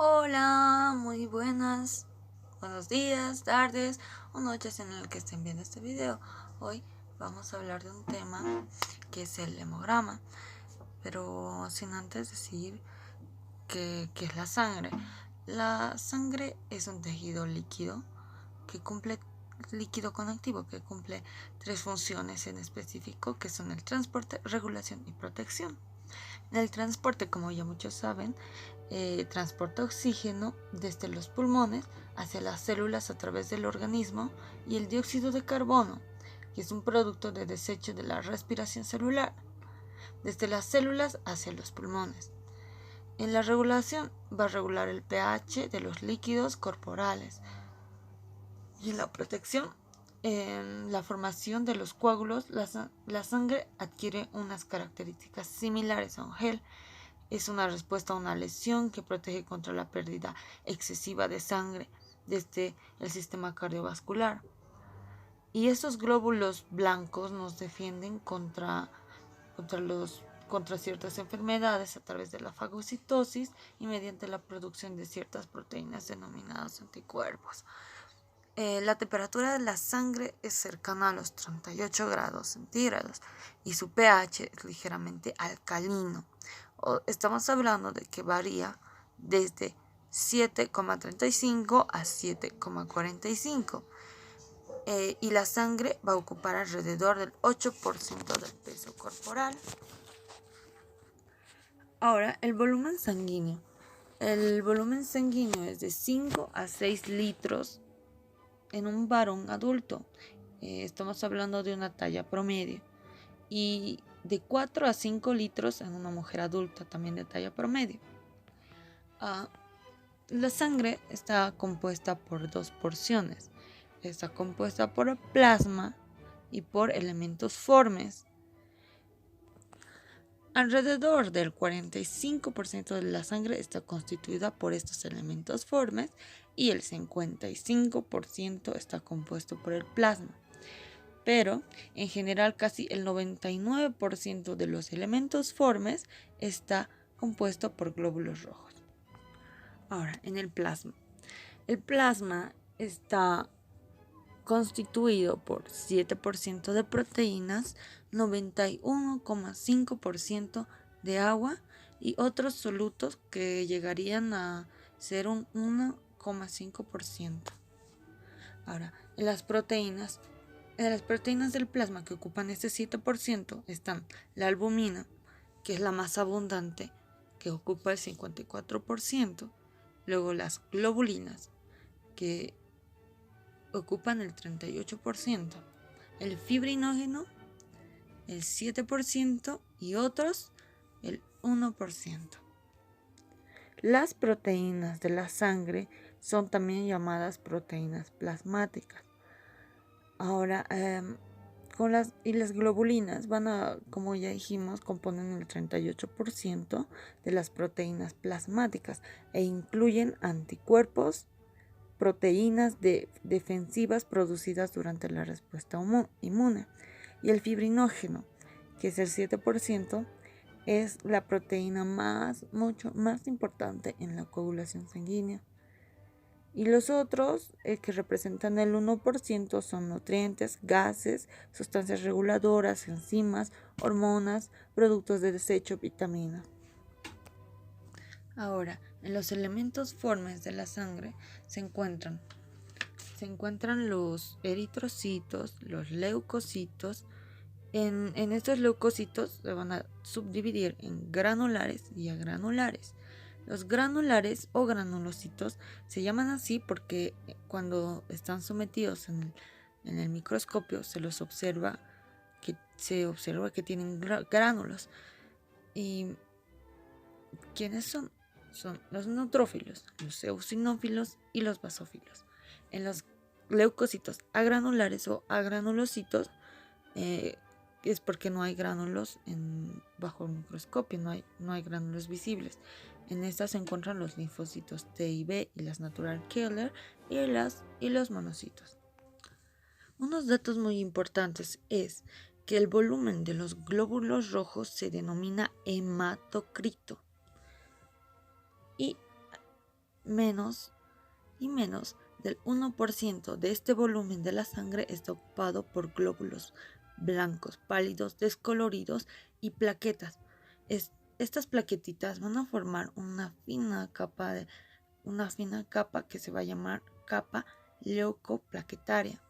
Hola, muy buenos días, tardes o noches en el que estén viendo este video. Hoy vamos a hablar de un tema que es el hemograma, pero sin antes decir que es la sangre. La sangre es un tejido líquido conectivo que cumple tres funciones en específico, que son el transporte, regulación y protección. En el transporte, como ya muchos saben, transporta oxígeno desde los pulmones hacia las células a través del organismo, y el dióxido de carbono, que es un producto de desecho de la respiración celular, desde las células hacia los pulmones. En la regulación va a regular el pH de los líquidos corporales, y en la protección, en la formación de los coágulos, la sangre adquiere unas características similares a un gel. Es una respuesta a una lesión que protege contra la pérdida excesiva de sangre desde el sistema cardiovascular. Y estos glóbulos blancos nos defienden contra ciertas enfermedades a través de la fagocitosis y mediante la producción de ciertas proteínas denominadas anticuerpos. La temperatura de la sangre es cercana a los 38 grados centígrados y su pH es ligeramente alcalino. Estamos hablando de que varía desde 7,35 a 7,45. Y la sangre va a ocupar alrededor del 8% del peso corporal. Ahora, el volumen sanguíneo. El volumen sanguíneo es de 5 a 6 litros en un varón adulto. Estamos hablando de una talla promedio. Y de 4 a 5 litros en una mujer adulta, también de talla promedio. La sangre está compuesta por dos porciones. Está compuesta por plasma y por elementos formes. Alrededor del 45% de la sangre está constituida por estos elementos formes y el 55% está compuesto por el plasma. Pero en general casi el 99% de los elementos formes está compuesto por glóbulos rojos. Ahora, en el plasma. El plasma está constituido por 7% de proteínas, 91,5% de agua y otros solutos que llegarían a ser un 1,5%. Ahora, en las proteínas del plasma que ocupan este 7% están la albumina, que es la más abundante, que ocupa el 54%, luego las globulinas, que ocupan el 38%, el fibrinógeno el 7% y otros el 1%. Las proteínas de la sangre son también llamadas proteínas plasmáticas. Ahora, las globulinas como ya dijimos, componen el 38% de las proteínas plasmáticas e incluyen anticuerpos, proteínas defensivas producidas durante la respuesta inmune. Y el fibrinógeno, que es el 7%, es la proteína mucho más importante en la coagulación sanguínea. Y los otros, que representan el 1%, son nutrientes, gases, sustancias reguladoras, enzimas, hormonas, productos de desecho, vitaminas. Ahora, en los elementos formes de la sangre se encuentran los eritrocitos, los leucocitos. En estos leucocitos se van a subdividir en granulares y agranulares. Los granulares o granulocitos se llaman así porque cuando están sometidos en el microscopio se observa que tienen gránulos. ¿Y quiénes son? Son los neutrófilos, los eosinófilos y los basófilos. En los leucocitos agranulares o agranulocitos es porque no hay gránulos bajo el microscopio, no hay gránulos visibles. En estas se encuentran los linfocitos T y B y las natural killer y los monocitos. Unos datos muy importantes es que el volumen de los glóbulos rojos se denomina hematocrito. Y menos del 1% de este volumen de la sangre está ocupado por glóbulos blancos, pálidos, descoloridos y plaquetas. Estas plaquetitas van a formar una fina capa que se va a llamar capa leucoplaquetaria.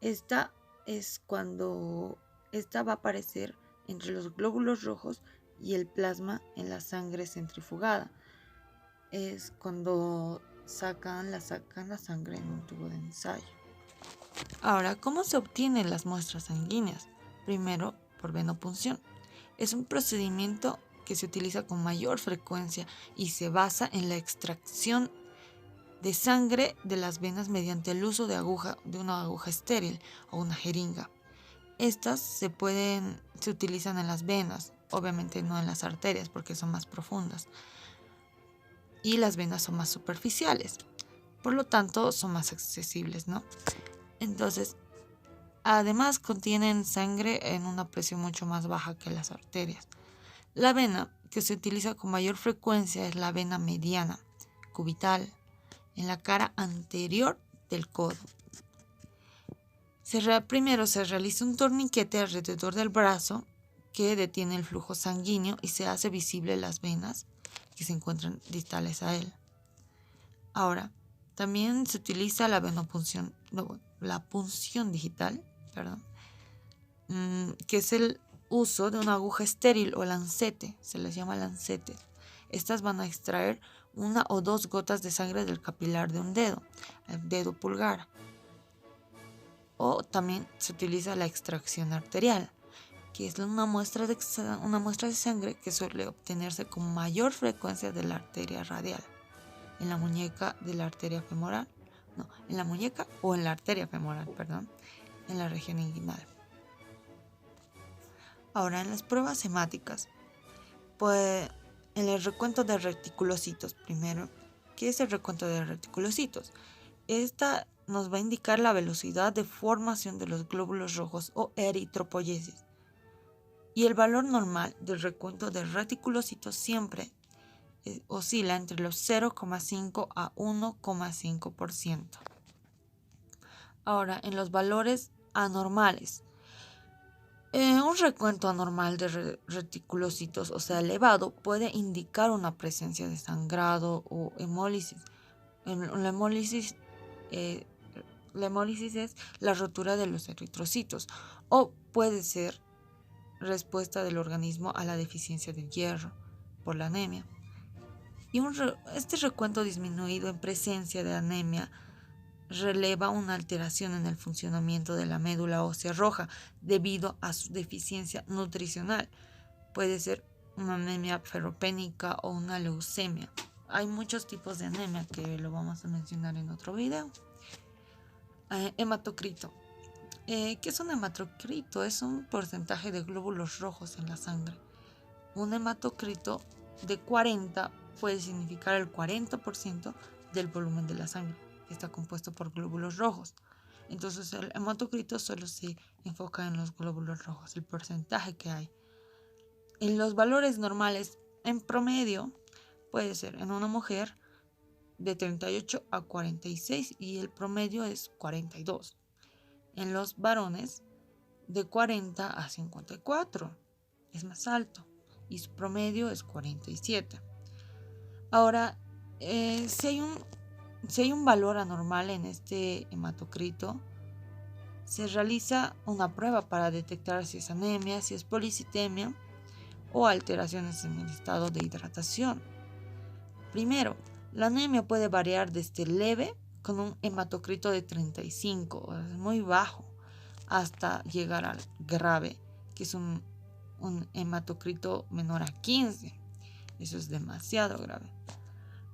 Esta va a aparecer entre los glóbulos rojos y el plasma en la sangre centrifugada. Es cuando sacan la sangre en un tubo de ensayo. Ahora, ¿cómo se obtienen las muestras sanguíneas? Primero, por venopunción. Es un procedimiento que se utiliza con mayor frecuencia y se basa en la extracción de sangre de las venas mediante el uso de una aguja estéril o una jeringa. Estas se utilizan en las venas, obviamente no en las arterias porque son más profundas. Y las venas son más superficiales, por lo tanto son más accesibles, ¿no? Entonces, además contienen sangre en una presión mucho más baja que las arterias. La vena que se utiliza con mayor frecuencia es la vena mediana, cubital, en la cara anterior del codo. Primero se realiza un torniquete alrededor del brazo que detiene el flujo sanguíneo y se hace visible las venas que se encuentran distales a él. Ahora, también se utiliza la punción digital, que es el uso de una aguja estéril o lancete, se les llama lancetes. Estas van a extraer 1 o 2 gotas de sangre del capilar de un dedo, el dedo pulgar. O también se utiliza la extracción arterial, que es una muestra de sangre que suele obtenerse con mayor frecuencia de la arteria radial, en la muñeca de la arteria femoral, en la muñeca o en la arteria femoral, en la región inguinal. Ahora, en las pruebas hemáticas, pues en el recuento de reticulocitos, primero, ¿qué es el recuento de reticulocitos? Esta nos va a indicar la velocidad de formación de los glóbulos rojos o eritropoyesis. Y el valor normal del recuento de reticulocitos siempre oscila entre los 0,5 a 1,5%. Ahora, en los valores anormales, un recuento anormal de reticulocitos, o sea, elevado, puede indicar una presencia de sangrado o hemólisis. La hemólisis es la rotura de los eritrocitos o puede ser respuesta del organismo a la deficiencia de hierro por la anemia. Y este recuento disminuido en presencia de anemia releva una alteración en el funcionamiento de la médula ósea roja debido a su deficiencia nutricional. Puede ser una anemia ferropénica o una leucemia. Hay muchos tipos de anemia que lo vamos a mencionar en otro video. Hematocrito. ¿Qué es un hematocrito? Es un porcentaje de glóbulos rojos en la sangre. Un hematocrito de 40 puede significar el 40% del volumen de la sangre, que está compuesto por glóbulos rojos. Entonces el hematocrito solo se enfoca en los glóbulos rojos, el porcentaje que hay. En los valores normales, en promedio, puede ser en una mujer de 38 a 46 y el promedio es 42. En los varones, de 40 a 54, es más alto y su promedio es 47. Ahora, si hay un valor anormal en este hematocrito, se realiza una prueba para detectar si es anemia, si es policitemia o alteraciones en el estado de hidratación. Primero, la anemia puede variar desde leve, con un hematocrito de 35, es muy bajo, hasta llegar al grave, que es un hematocrito menor a 15. Eso es demasiado grave.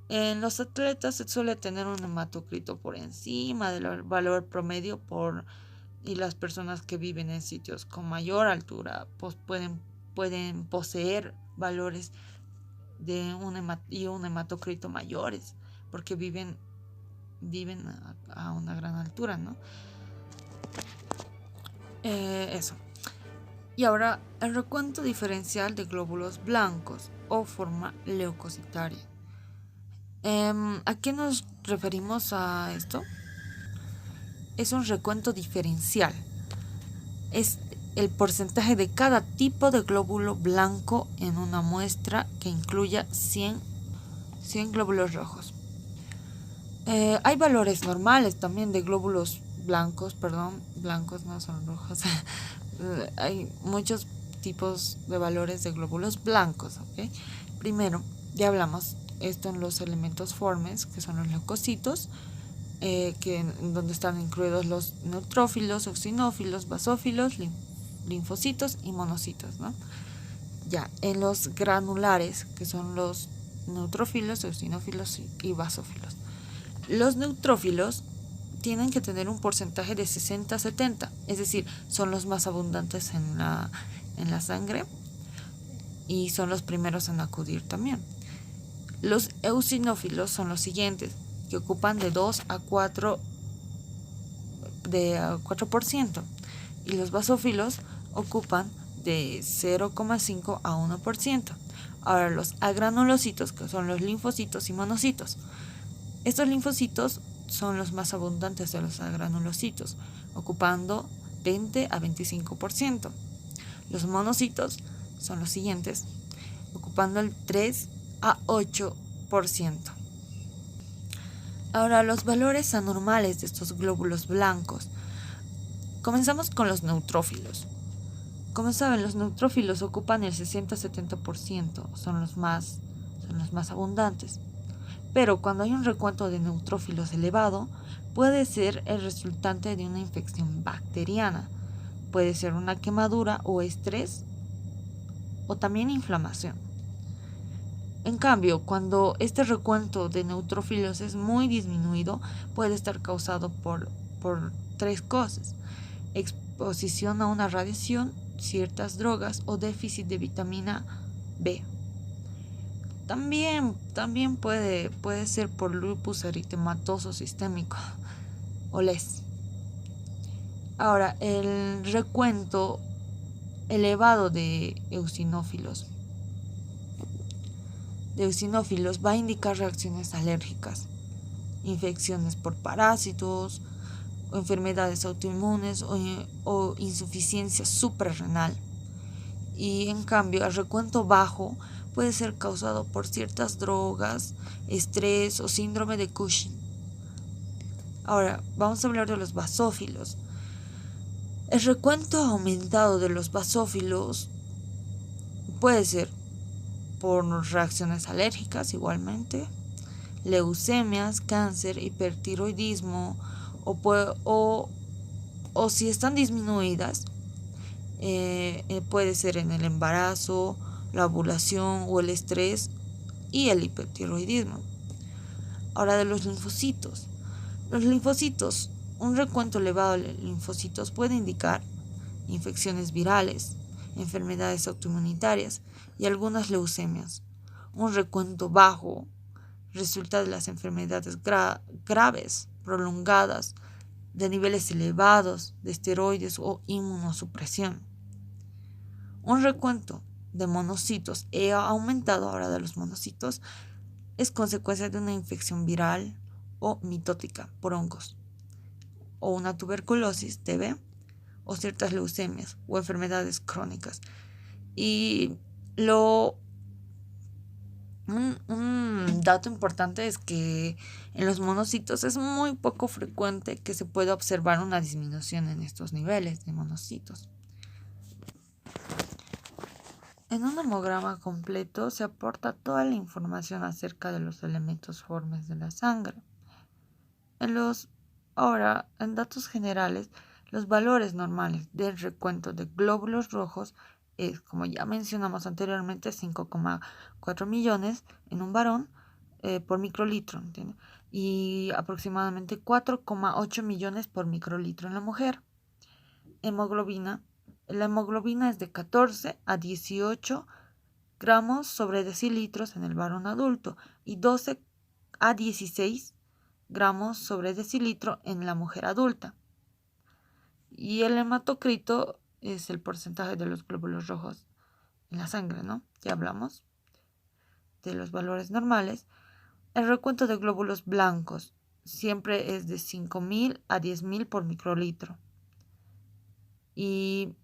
En los atletas se suele tener un hematocrito por encima del valor promedio y las personas que viven en sitios con mayor altura pues pueden poseer valores de un hematocrito mayores porque viven a una gran altura, ¿no? Eso. Y ahora el recuento diferencial de glóbulos blancos o forma leucocitaria. ¿A qué nos referimos a esto? Es un recuento diferencial. Es el porcentaje de cada tipo de glóbulo blanco en una muestra que incluya 100 glóbulos rojos. Hay valores normales también de glóbulos blancos, blancos no son rojos. Hay muchos tipos de valores de glóbulos blancos, ¿ok? Primero, ya hablamos esto en los elementos formes, que son los leucocitos, donde están incluidos los neutrófilos, eosinófilos, basófilos, linfocitos y monocitos, ¿no? Ya, en los granulares, que son los neutrófilos, eosinófilos y basófilos. Los neutrófilos tienen que tener un porcentaje de 60-70, es decir, son los más abundantes en la sangre y son los primeros en acudir también. Los eosinófilos son los siguientes, que ocupan de 2 a 4%, y los basófilos ocupan de 0,5 a 1%. Ahora los agranulocitos, que son los linfocitos y monocitos. Estos linfocitos son los más abundantes de los agranulocitos, ocupando 20 a 25%. Los monocitos son los siguientes, ocupando el 3 a 8%. Ahora, los valores anormales de estos glóbulos blancos. Comenzamos con los neutrófilos. Como saben, los neutrófilos ocupan el 60-70%, son los más abundantes. Pero cuando hay un recuento de neutrófilos elevado, puede ser el resultante de una infección bacteriana. Puede ser una quemadura o estrés, o también inflamación. En cambio, cuando este recuento de neutrófilos es muy disminuido, puede estar causado por 3 cosas: exposición a una radiación, ciertas drogas o déficit de vitamina B. También puede ser por lupus eritematoso sistémico o LES. Ahora, el recuento elevado de eosinófilos va a indicar reacciones alérgicas, infecciones por parásitos, o enfermedades autoinmunes o insuficiencia suprarrenal. Y en cambio, el recuento bajo puede ser causado por ciertas drogas, estrés o síndrome de Cushing. Ahora, vamos a hablar de los basófilos. El recuento aumentado de los basófilos puede ser por reacciones alérgicas igualmente, leucemias, cáncer, hipertiroidismo o si están disminuidas, puede ser en el embarazo, la ovulación o el estrés y el hipertiroidismo. Ahora, de los linfocitos. Los linfocitos, un recuento elevado de linfocitos puede indicar infecciones virales, enfermedades autoinmunitarias y algunas leucemias. Un recuento bajo resulta de las enfermedades graves, prolongadas, de niveles elevados de esteroides o inmunosupresión. Un recuento de monocitos aumentado ahora de los monocitos es consecuencia de una infección viral o mitótica por hongos, o una tuberculosis TB, o ciertas leucemias o enfermedades crónicas. Y un dato importante es que en los monocitos es muy poco frecuente que se pueda observar una disminución en estos niveles de monocitos. En un hemograma completo se aporta toda la información acerca de los elementos formes de la sangre. Ahora, en datos generales, los valores normales del recuento de glóbulos rojos es, como ya mencionamos anteriormente, 5,4 millones en un varón por microlitro, ¿entiende? Y aproximadamente 4,8 millones por microlitro en la mujer. La hemoglobina es de 14 a 18 gramos sobre decilitros en el varón adulto y 12 a 16 gramos sobre decilitro en la mujer adulta. Y el hematocrito es el porcentaje de los glóbulos rojos en la sangre, ¿no? Ya hablamos de los valores normales. El recuento de glóbulos blancos siempre es de 5.000 a 10.000 por microlitro. Y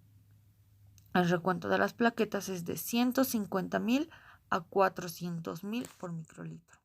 el recuento de las plaquetas es de 150.000 a 400.000 por microlitro.